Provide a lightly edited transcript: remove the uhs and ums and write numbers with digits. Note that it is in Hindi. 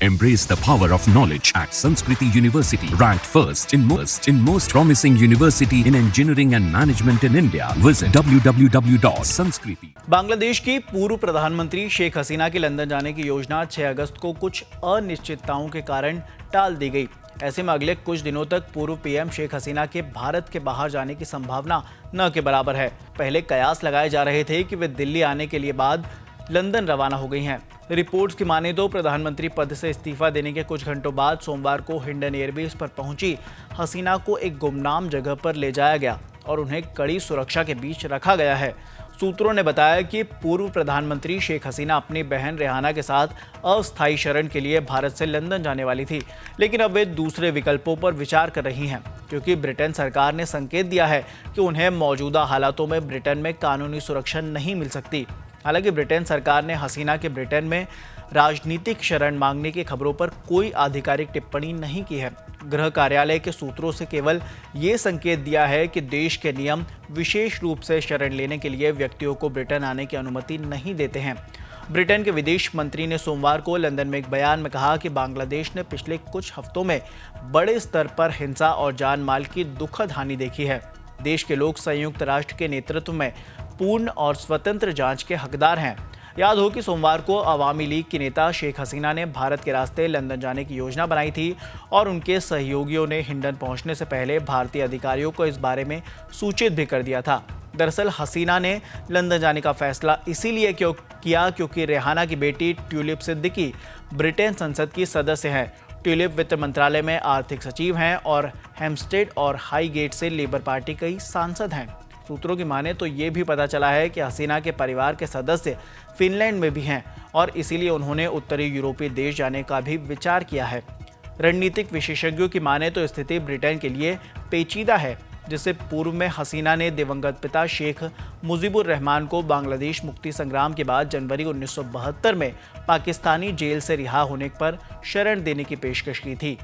Embrace the power of knowledge at Sanskriti University, ranked first in most promising university in engineering and management in India. Visit www.sanskriti. Bangladesh की पूर्व प्रधानमंत्री शेख हसीना की लंदन जाने की योजना 6 अगस्त को कुछ अनिश्चितताओं के कारण टाल दी गई। ऐसे में अगले कुछ दिनों तक पूर्व पीएम शेख हसीना के भारत के बाहर जाने की संभावना न के बराबर है। पहले कयास लगाए जा रहे थे कि वे दिल्ली आने के लिए बाद लंदन रवाना हो गई हैं। रिपोर्ट्स की माने तो प्रधानमंत्री पद से इस्तीफा देने के कुछ घंटों बाद सोमवार को हिंडन एयरबेस पर पहुंची हसीना को एक गुमनाम जगह पर ले जाया गया और उन्हें कड़ी सुरक्षा के बीच रखा गया है। सूत्रों ने बताया कि पूर्व प्रधानमंत्री शेख हसीना अपनी बहन रेहाना के साथ अस्थायी शरण के लिए भारत से लंदन जाने वाली थी, लेकिन अब वे दूसरे विकल्पों पर विचार कर रही हैं, क्योंकि ब्रिटेन सरकार ने संकेत दिया है कि उन्हें मौजूदा हालातों में ब्रिटेन में कानूनी सुरक्षा नहीं मिल सकती। हालांकि ब्रिटेन सरकार ने हसीना के ब्रिटेन में राजनीतिक शरण मांगने की खबरों पर कोई आधिकारिक टिप्पणी नहीं की है। गृह कार्यालय के सूत्रों से केवल ये संकेत दिया है कि देश के नियम विशेष रूप से शरण लेने के लिए व्यक्तियों को ब्रिटेन आने की अनुमति नहीं देते हैं। ब्रिटेन के विदेश मंत्री ने सोमवार को लंदन में एक बयान में कहा कि बांग्लादेश ने पिछले कुछ हफ्तों में बड़े स्तर पर हिंसा और जान माल की दुखद हानि देखी है। देश के लोग संयुक्त राष्ट्र के नेतृत्व में पूर्ण और स्वतंत्र जांच के हकदार हैं। याद हो कि सोमवार को अवामी लीग की नेता शेख हसीना ने भारत के रास्ते लंदन जाने की योजना बनाई थी और उनके सहयोगियों ने हिंडन पहुंचने से पहले भारतीय अधिकारियों को इस बारे में सूचित भी कर दिया था। दरअसल हसीना ने लंदन जाने का फैसला इसीलिए किया क्योंकि रेहाना की बेटी ट्यूलिप सिद्दीकी ब्रिटेन संसद की सदस्य हैं। ट्यूलिप वित्त मंत्रालय में आर्थिक सचिव हैं और हेम्स्टेड और हाईगेट से लेबर पार्टी के ही सांसद हैं। सूत्रों की माने तो ये भी पता चला है कि हसीना के परिवार के सदस्य फिनलैंड में भी हैं और इसीलिए उन्होंने उत्तरी यूरोपीय देश जाने का भी विचार किया है। रणनीतिक विशेषज्ञों की माने तो स्थिति ब्रिटेन के लिए पेचीदा है, जिससे पूर्व में हसीना ने दिवंगत पिता शेख मुजीबुर रहमान को बांग्लादेश मुक्ति संग्राम के बाद जनवरी 1972 में पाकिस्तानी जेल से रिहा होने पर शरण देने की पेशकश की थी।